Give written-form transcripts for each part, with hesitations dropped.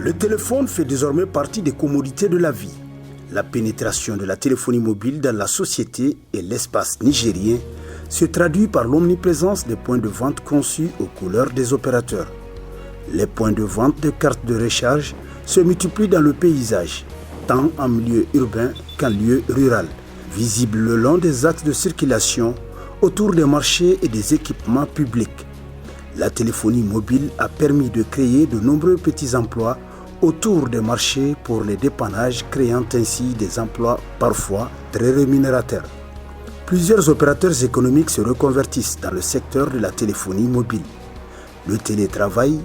Le téléphone fait désormais partie des commodités de la vie. La pénétration de la téléphonie mobile dans la société et l'espace nigérien se traduit par l'omniprésence des points de vente conçus aux couleurs des opérateurs. Les points de vente de cartes de recharge se multiplient dans le paysage, tant en milieu urbain qu'en milieu rural, visibles le long des axes de circulation, autour des marchés et des équipements publics. La téléphonie mobile a permis de créer de nombreux petits emplois autour des marchés pour les dépannages, créant ainsi des emplois parfois très rémunérateurs. Plusieurs opérateurs économiques se reconvertissent dans le secteur de la téléphonie mobile. Le télétravail,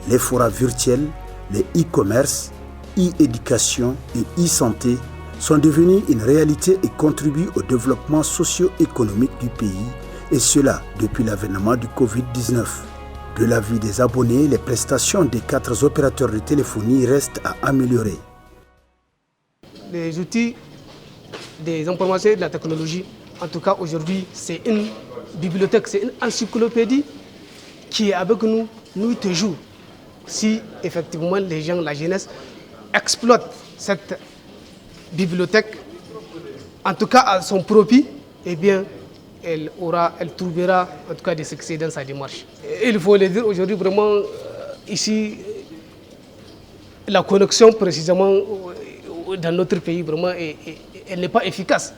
les forats virtuels, les e-commerce, e-éducation et e-santé sont devenus une réalité et contribuent au développement socio-économique du pays, et cela depuis l'avènement du Covid-19. De l'avis des abonnés, les prestations des 4 opérateurs de téléphonie restent à améliorer. Les outils des informations et de la technologie, en tout cas aujourd'hui, c'est une bibliothèque, c'est une encyclopédie qui est avec nous nuit et jour. Si effectivement les gens, la jeunesse, exploitent cette bibliothèque, en tout cas à son profit, eh bien, elle trouvera en tout cas des succès dans sa démarche. Et il faut le dire aujourd'hui, vraiment, ici, la connexion précisément dans notre pays, vraiment, elle n'est pas efficace.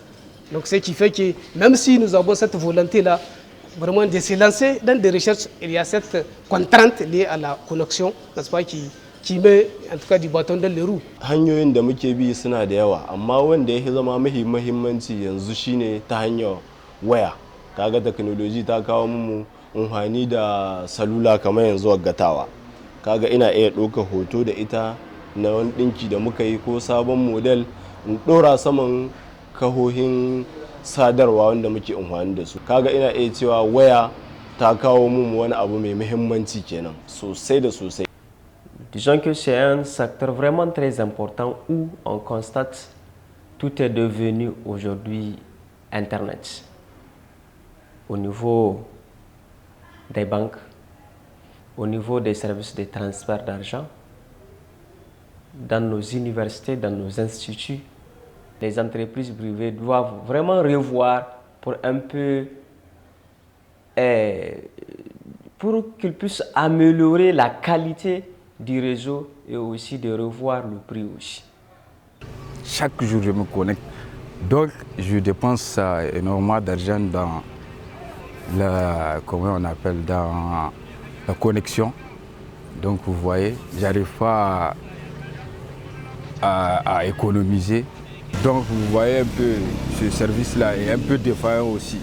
Donc ce qui fait que même si nous avons cette volonté-là, vraiment de se lancer dans des recherches, il y a cette contrainte liée à la connexion, n'est-ce pas, qui met en tout cas du bâton dans les roues. Hanyoyin da muke bi suna da yawa, amma wanda ya zama muhimmanci yanzu shine ta hanyar waya. Kaga technology ta kawo mu amfani da salula kamar yanzu waggatawa. Kaga ina iya ɗauka hoto da ita na wani ɗinki da muka yi ko sabon model in ɗora saman kahohin sadarwa wanda muke amfani da su. Kaga ina iya cewa waya ta kawo mu wani abu mai muhimmanci kenan sosai da sosai. Disons que c'est un secteur vraiment très important où on constate tout est devenu aujourd'hui Internet. Au niveau des banques, au niveau des services de transfert d'argent, dans nos universités, dans nos instituts, les entreprises privées doivent vraiment revoir pour un peu, pour qu'ils puissent améliorer la qualité du réseau et aussi de revoir le prix aussi. Chaque jour je me connecte, donc je dépense énormément d'argent dans dans la connexion. Donc vous voyez, j'arrive pas à économiser. Donc vous voyez un peu, ce service-là est un peu défaillant aussi.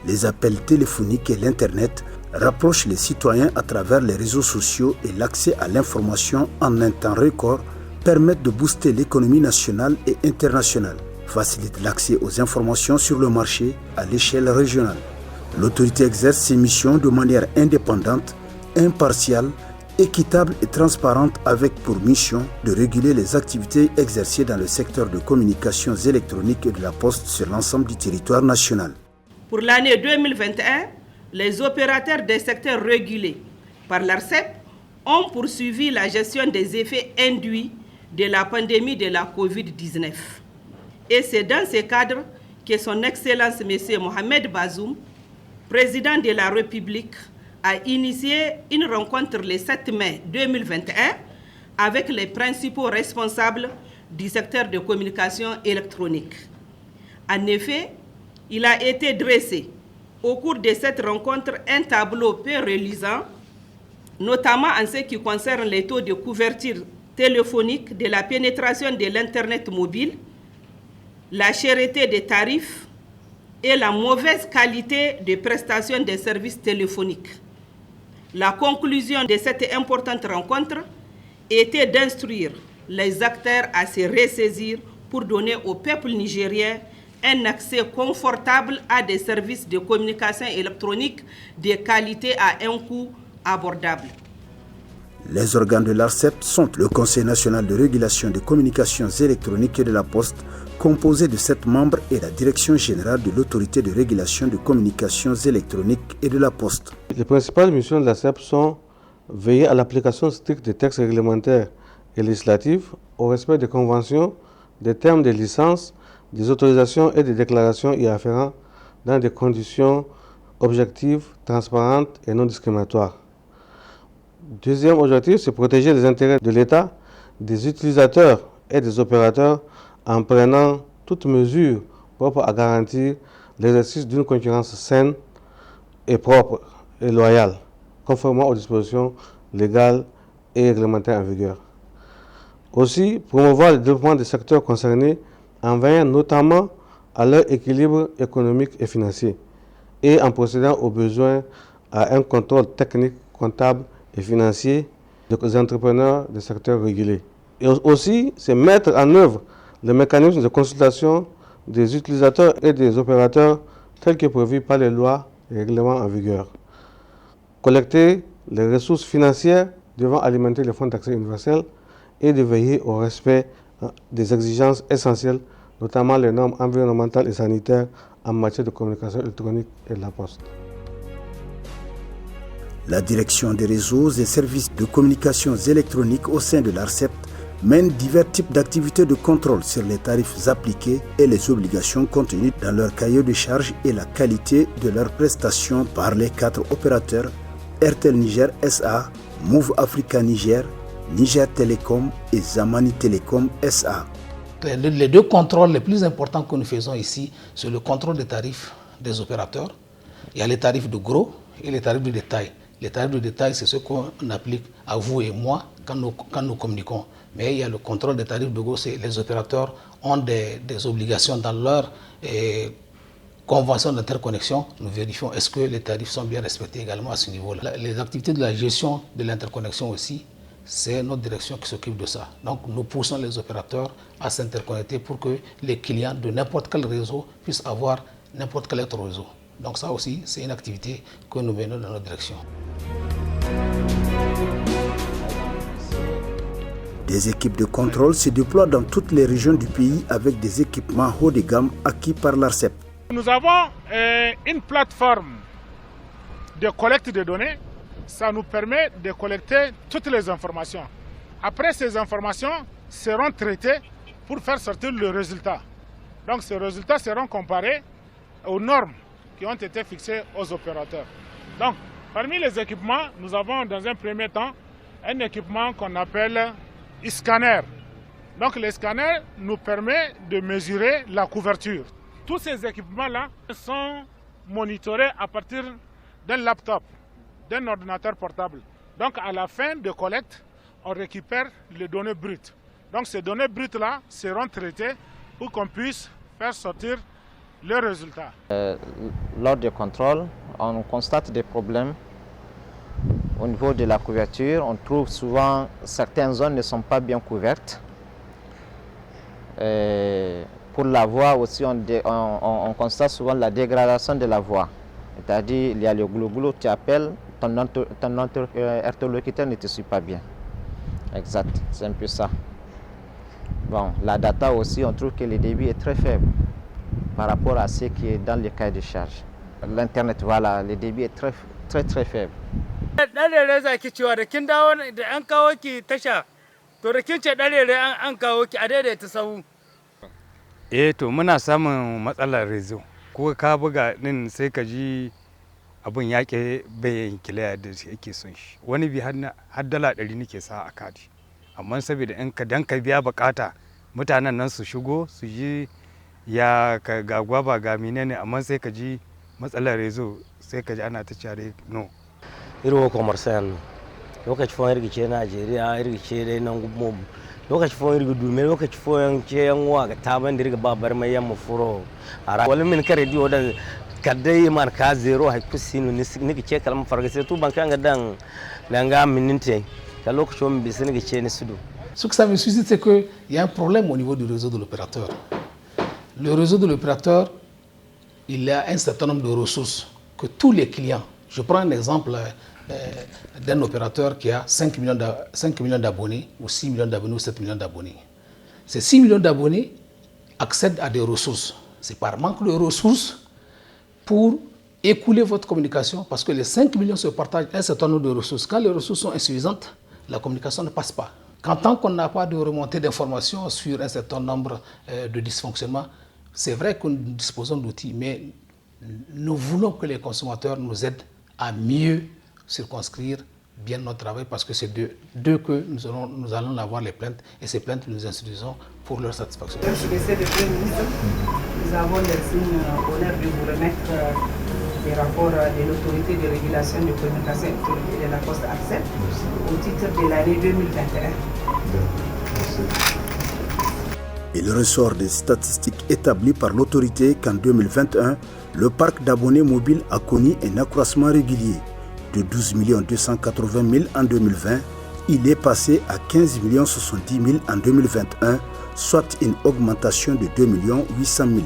Les appels téléphoniques et l'Internet rapprochent les citoyens à travers les réseaux sociaux, et l'accès à l'information en un temps record permettent de booster l'économie nationale et internationale, facilite l'accès aux informations sur le marché à l'échelle régionale. L'autorité exerce ses missions de manière indépendante, impartiale, équitable et transparente, avec pour mission de réguler les activités exercées dans le secteur de communications électroniques et de la poste sur l'ensemble du territoire national. Pour l'année 2021, les opérateurs des secteurs régulés par l'ARCEP ont poursuivi la gestion des effets induits de la pandémie de la Covid-19. Et c'est dans ce cadre que son Excellence M. Mohamed Bazoum, président de la République, a initié une rencontre le 7 mai 2021 avec les principaux responsables du secteur de communication électronique. En effet, il a été dressé au cours de cette rencontre un tableau peu reluisant, notamment en ce qui concerne les taux de couverture téléphonique, de la pénétration de l'Internet mobile, la cherté des tarifs et la mauvaise qualité de prestation des services téléphoniques. La conclusion de cette importante rencontre était d'instruire les acteurs à se ressaisir pour donner au peuple nigérien un accès confortable à des services de communication électronique de qualité à un coût abordable. Les organes de l'ARCEP sont le Conseil national de régulation des communications électroniques et de la poste, composé de 7 membres, et la Direction générale de l'autorité de régulation des communications électroniques et de la poste. Les principales missions de l'ARCEP sont veiller à l'application stricte des textes réglementaires et législatifs, au respect des conventions, des termes des licences, des autorisations et des déclarations y afférentes dans des conditions objectives, transparentes et non discriminatoires. Deuxième objectif, c'est protéger les intérêts de l'État, des utilisateurs et des opérateurs en prenant toutes mesures propres à garantir l'exercice d'une concurrence saine et propre et loyale, conformément aux dispositions légales et réglementaires en vigueur. Aussi, promouvoir le développement des secteurs concernés en veillant notamment à leur équilibre économique et financier et en procédant aux besoins à un contrôle technique, comptable et financier des entrepreneurs des secteurs régulés. Et aussi, c'est mettre en œuvre le mécanisme de consultation des utilisateurs et des opérateurs tel que prévu par les lois et règlements en vigueur. Collecter les ressources financières devant alimenter les fonds d'accès universel et de veiller au respect des exigences essentielles, notamment les normes environnementales et sanitaires en matière de communication électronique et de la poste. La direction des réseaux et services de communications électroniques au sein de l'ARCEP mène divers types d'activités de contrôle sur les tarifs appliqués et les obligations contenues dans leur cahier de charges et la qualité de leurs prestations par les 4 opérateurs RTL Niger SA, Move Africa Niger, Niger Telecom et Zamani Telecom SA. Les 2 contrôles les plus importants que nous faisons ici, c'est le contrôle des tarifs des opérateurs. Il y a les tarifs de gros et les tarifs de détail. Les tarifs de détail, c'est ce qu'on applique à vous et moi quand nous communiquons. Mais il y a le contrôle des tarifs de gros, les opérateurs ont des obligations dans leur convention d'interconnexion. Nous vérifions est-ce que les tarifs sont bien respectés également à ce niveau-là. Les activités de la gestion de l'interconnexion aussi, c'est notre direction qui s'occupe de ça. Donc nous poussons les opérateurs à s'interconnecter pour que les clients de n'importe quel réseau puissent avoir n'importe quel autre réseau. Donc ça aussi, c'est une activité que nous menons dans notre direction. Des équipes de contrôle se déploient dans toutes les régions du pays avec des équipements haut de gamme acquis par l'ARCEP. Nous avons une plateforme de collecte de données. Ça nous permet de collecter toutes les informations. Après, ces informations seront traitées pour faire sortir le résultat. Donc ces résultats seront comparés aux normes qui ont été fixées aux opérateurs. Donc, parmi les équipements, nous avons dans un premier temps un équipement qu'on appelle scanner. Donc le scanner nous permet de mesurer la couverture. Tous ces équipements-là sont monitorés à partir d'un laptop, d'un ordinateur portable. Donc à la fin de collecte, on récupère les données brutes. Donc ces données brutes-là seront traitées pour qu'on puisse faire sortir le résultat. Lors des contrôles, on constate des problèmes au niveau de la couverture. On trouve souvent que certaines zones ne sont pas bien couvertes. Pour la voix aussi, on constate souvent la dégradation de la voix. C'est-à-dire il y a le glou-glou, tu appelles, ton interlocuteur ne te suit pas bien. Exact, c'est un peu ça. Bon, la data aussi, on trouve que le débit est très faible par rapport à ce qui est dans le cahier de charge. L'Internet, voilà, le débit est très faible. To muna samun matsalar rezo ko ka buga din sai ka ji abun yaƙe bayan kiliya da yake son shi. Wani bi har dala 100 nake sa a kati, amma saboda in ka dan ka biya bukata mutanen nan su shigo su ji ya ka ga gwaba ga menene, amma sai ka ji matsalar rezo sai ka ji ana ta care no. Irwo commercial lokaci fa rigice Najeriya rigice dai nan gumo lokaci fo irga dume lokaci fo yanke yanwa ga taban dirga babar mai yamma furo ara wala min kare dio da kadai man ka zero ha kusinu ni ke kalma farga sai tu banka ga dan langa mininte ka lokaci on bi sin ga ce ni sudu. Ce que ça me suscite, c'est qu'il y a un problème au niveau du réseau de l'opérateur. Le réseau de l'opérateur, il a un certain nombre de ressources que tous les clients. Je prends un exemple d'un opérateur qui a 5 millions d'abonnés, ou 6 millions d'abonnés, ou 7 millions d'abonnés. Ces 6 millions d'abonnés accèdent à des ressources. C'est par manque de ressources pour écouler votre communication parce que les 5 millions se partagent un certain nombre de ressources. Quand les ressources sont insuffisantes, la communication ne passe pas. Tant qu'on n'a pas de remontée d'informations sur un certain nombre de dysfonctionnements, c'est vrai que nous disposons d'outils, mais nous voulons que les consommateurs nous aident à mieux circonscrire bien notre travail parce que c'est d'eux que nous allons avoir les plaintes et ces plaintes nous instruisons pour leur satisfaction. Monsieur le Premier ministre, nous avons l'honneur de vous remettre les rapports de l'autorité de régulation de communication électronique de la Poste ARCEP au titre de l'année 2021. Il ressort des statistiques établies par l'autorité qu'en 2021, le parc d'abonnés mobiles a connu un accroissement régulier. De 12 280 000 en 2020, il est passé à 15 070 000 en 2021, soit une augmentation de 2 800 000.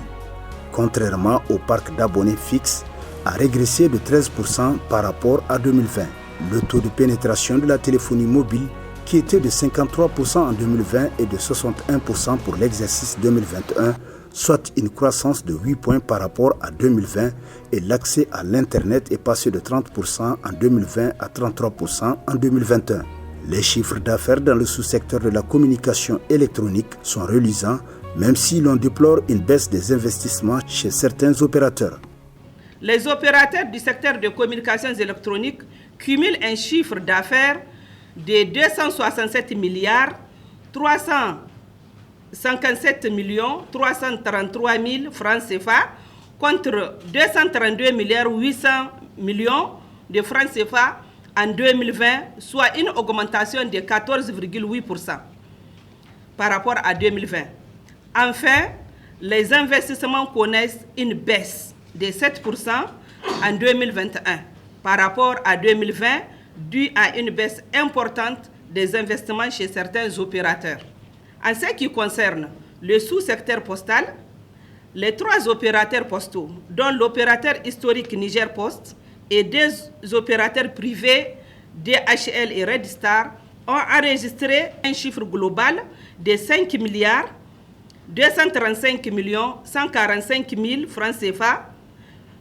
Contrairement au parc d'abonnés fixe, a régressé de 13% par rapport à 2020. Le taux de pénétration de la téléphonie mobile, qui était de 53% en 2020 et de 61% pour l'exercice 2021, soit une croissance de 8 points par rapport à 2020, et l'accès à l'Internet est passé de 30% en 2020 à 33% en 2021. Les chiffres d'affaires dans le sous-secteur de la communication électronique sont reluisants, même si l'on déplore une baisse des investissements chez certains opérateurs. Les opérateurs du secteur de communications électroniques cumulent un chiffre d'affaires de 267 milliards 357 333 000 francs CFA contre 232 milliards 800 millions de francs CFA en 2020, soit une augmentation de 14,8% par rapport à 2020. Enfin, les investissements connaissent une baisse de 7% en 2021 par rapport à 2020, dû à une baisse importante des investissements chez certains opérateurs. En ce qui concerne le sous-secteur postal, les 3 opérateurs postaux, dont l'opérateur historique Niger Post et 2 opérateurs privés, DHL et Red Star, ont enregistré un chiffre global de 5 milliards 235 145 000 francs CFA,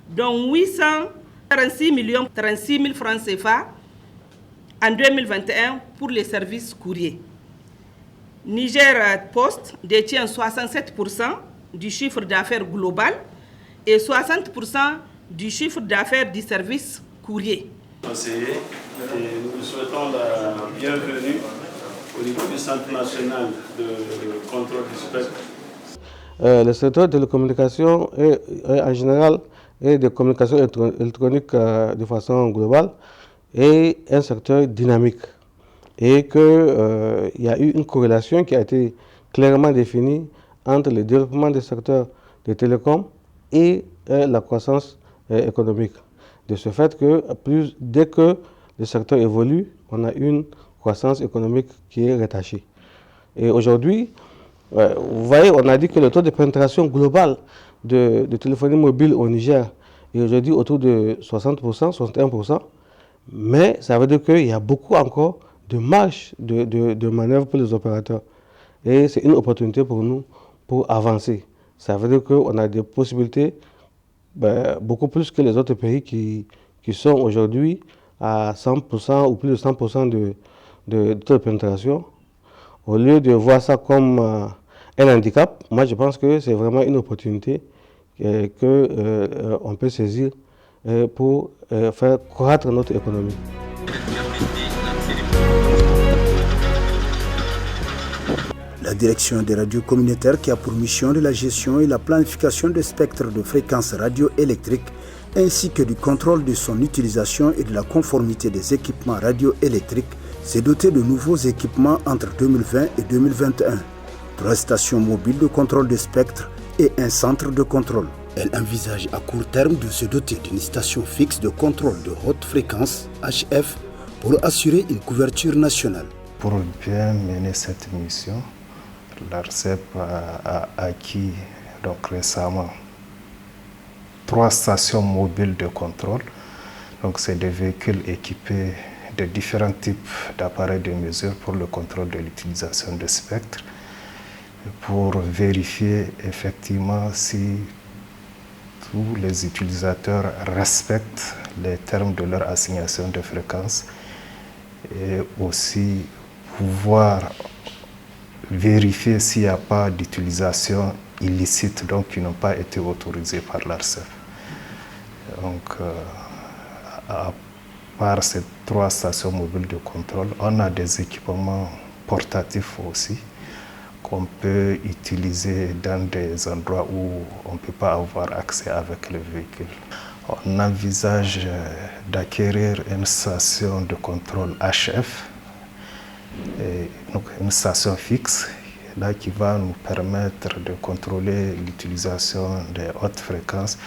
dont 846 36 000 francs CFA en 2021 pour les services courriers. Niger Post détient 67% du chiffre d'affaires global et 60% du chiffre d'affaires du service courrier. Conseiller, et nous vous souhaitons la bienvenue au niveau du Centre national de contrôle du spectre. Le secteur de la télécommunication en général et de communication électronique de façon globale est un secteur dynamique et qu'il y a eu une corrélation qui a été clairement définie entre le développement des secteurs des télécoms et la croissance économique. De ce fait que dès que le secteur évolue, on a une croissance économique qui est rattachée. Et aujourd'hui, vous voyez, on a dit que le taux de pénétration global de téléphonie mobile au Niger est aujourd'hui autour de 60%, 61%. Mais ça veut dire qu'il y a beaucoup encore de marge de manœuvre pour les opérateurs. Et c'est une opportunité pour nous pour avancer. Ça veut dire qu'on a des possibilités beaucoup plus que les autres pays qui sont aujourd'hui à 100% ou plus de 100% de taux de pénétration. Au lieu de voir ça comme un handicap, moi je pense que c'est vraiment une opportunité qu'on peut saisir pour faire croître notre économie. La direction des radios communautaires, qui a pour mission de la gestion et la planification des spectres de fréquences radioélectriques ainsi que du contrôle de son utilisation et de la conformité des équipements radioélectriques, s'est dotée de nouveaux équipements entre 2020 et 2021. 3 stations mobiles de contrôle des spectres et un centre de contrôle. Elle envisage à court terme de se doter d'une station fixe de contrôle de haute fréquence, HF, pour assurer une couverture nationale. Pour bien mener cette mission, l'ARCEP a acquis donc récemment 3 stations mobiles de contrôle. Donc c'est des véhicules équipés de différents types d'appareils de mesure pour le contrôle de l'utilisation des spectres, pour vérifier effectivement si où les utilisateurs respectent les termes de leur assignation de fréquence et aussi pouvoir vérifier s'il n'y a pas d'utilisation illicite, donc qui n'ont pas été autorisés par l'ARCEP. Donc, à part ces 3 stations mobiles de contrôle, on a des équipements portatifs aussi qu'on peut utiliser dans des endroits où on ne peut pas avoir accès avec le véhicule. On envisage d'acquérir une station de contrôle HF, donc une station fixe là, qui va nous permettre de contrôler l'utilisation des hautes fréquences,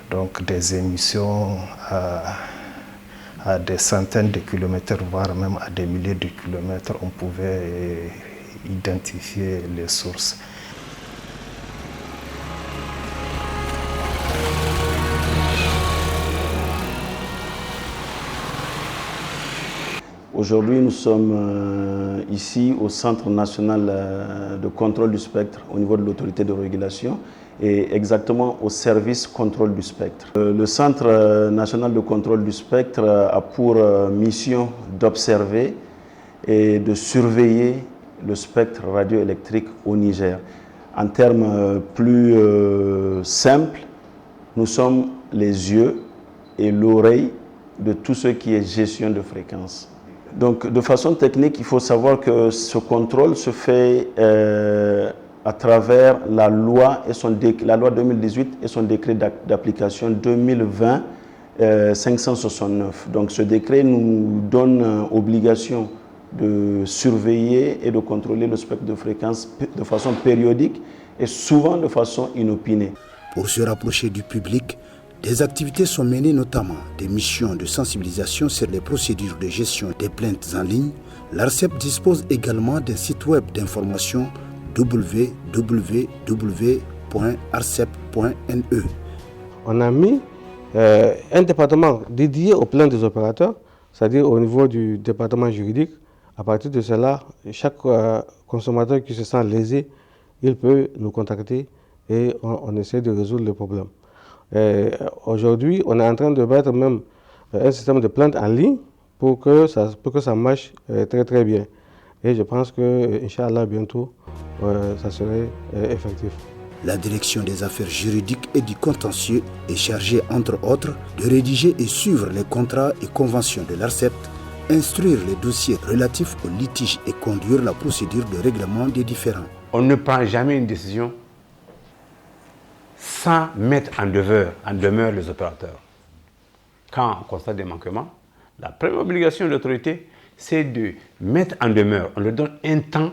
donc des émissions à des centaines de kilomètres, voire même à des milliers de kilomètres. On pouvait identifier les sources. Aujourd'hui, nous sommes ici au Centre national de contrôle du spectre au niveau de l'autorité de régulation et exactement au service contrôle du spectre. Le Centre national de contrôle du spectre a pour mission d'observer et de surveiller le spectre radioélectrique au Niger. En termes plus simples, nous sommes les yeux et l'oreille de tout ce qui est gestion de fréquences. Donc, de façon technique, il faut savoir que ce contrôle se fait à travers la loi, la loi 2018 et son décret d'application 2020-569. Donc, ce décret nous donne obligation de surveiller et de contrôler le spectre de fréquence de façon périodique et souvent de façon inopinée. Pour se rapprocher du public, des activités sont menées, notamment des missions de sensibilisation sur les procédures de gestion des plaintes en ligne. L'ARCEP dispose également d'un site web d'information www.arcep.ne. On a mis un département dédié aux plaintes des opérateurs, c'est-à-dire au niveau du département juridique. À partir de cela, chaque consommateur qui se sent lésé, il peut nous contacter et on essaie de résoudre le problème. Aujourd'hui, on est en train de mettre même un système de plainte en ligne pour que ça marche très très bien. Et je pense que, Inch'Allah, bientôt, ça serait effectif. La direction des affaires juridiques et du contentieux est chargée, entre autres, de rédiger et suivre les contrats et conventions de l'ARCEP, instruire les dossiers relatifs aux litiges et conduire la procédure de règlement des différends. On ne prend jamais une décision sans mettre en demeure les opérateurs. Quand on constate des manquements, la première obligation de l'autorité, c'est de mettre en demeure. On leur donne un temps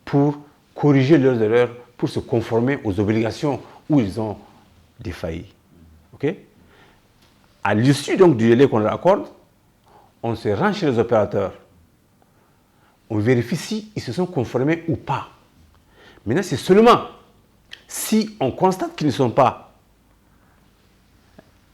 pour corriger leurs erreurs, pour se conformer aux obligations où ils ont défailli. Okay? À l'issue donc du délai qu'on leur accorde, on se rend chez les opérateurs. On vérifie s'ils se sont conformés ou pas. Maintenant, c'est seulement si on constate qu'ils ne sont pas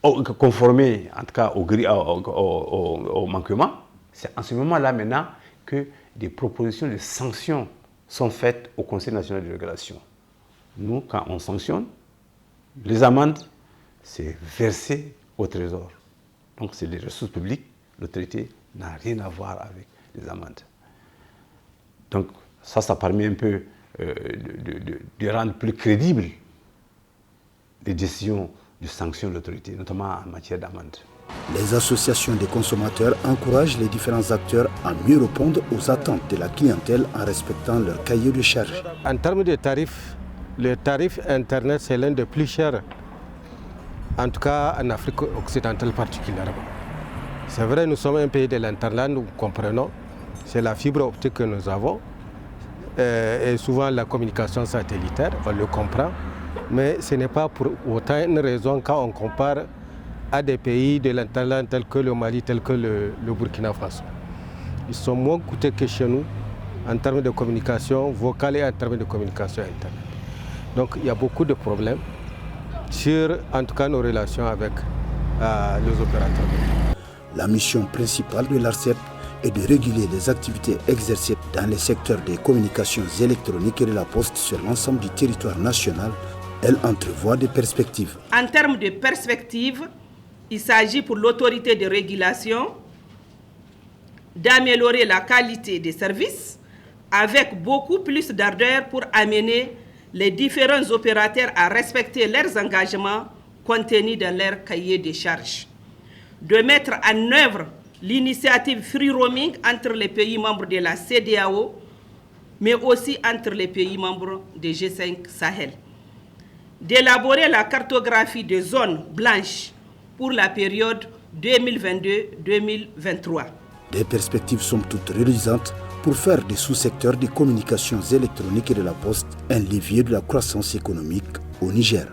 conformés, en tout cas au manquement, c'est en ce moment-là maintenant que des propositions de sanctions sont faites au Conseil national de régulation. Nous, quand on sanctionne, les amendes, c'est versé au Trésor. Donc, c'est des ressources publiques. L'autorité n'a rien à voir avec les amendes. Donc, ça permet un peu de rendre plus crédibles les décisions de sanction de l'autorité, notamment en matière d'amende. Les associations des consommateurs encouragent les différents acteurs à mieux répondre aux attentes de la clientèle en respectant leur cahier de charges. En termes de tarifs, le tarif Internet, c'est l'un des plus chers, en tout cas en Afrique occidentale particulièrement. C'est vrai, nous sommes un pays de l'Internet, nous comprenons, c'est la fibre optique que nous avons, et souvent la communication satellitaire, on le comprend, mais ce n'est pas pour autant une raison quand on compare à des pays de l'Internet tels que le Mali, tels que le Burkina Faso. Ils sont moins coûteux que chez nous en termes de communication vocale et en termes de communication Internet. Donc il y a beaucoup de problèmes sur, en tout cas, nos relations avec les opérateurs. La mission principale de l'ARCEP est de réguler les activités exercées dans les secteurs des communications électroniques et de la poste sur l'ensemble du territoire national Elle entrevoit des perspectives. En termes de perspectives, il s'agit pour l'autorité de régulation d'améliorer la qualité des services avec beaucoup plus d'ardeur pour amener les différents opérateurs à respecter leurs engagements contenus dans leur cahier des charges. De mettre en œuvre l'initiative Free Roaming entre les pays membres de la CEDEAO, mais aussi entre les pays membres de G5 Sahel. D'élaborer la cartographie des zones blanches pour la période 2022-2023. Des perspectives somme toute reluisantes pour faire des sous-secteurs des communications électroniques et de la poste un levier de la croissance économique au Niger.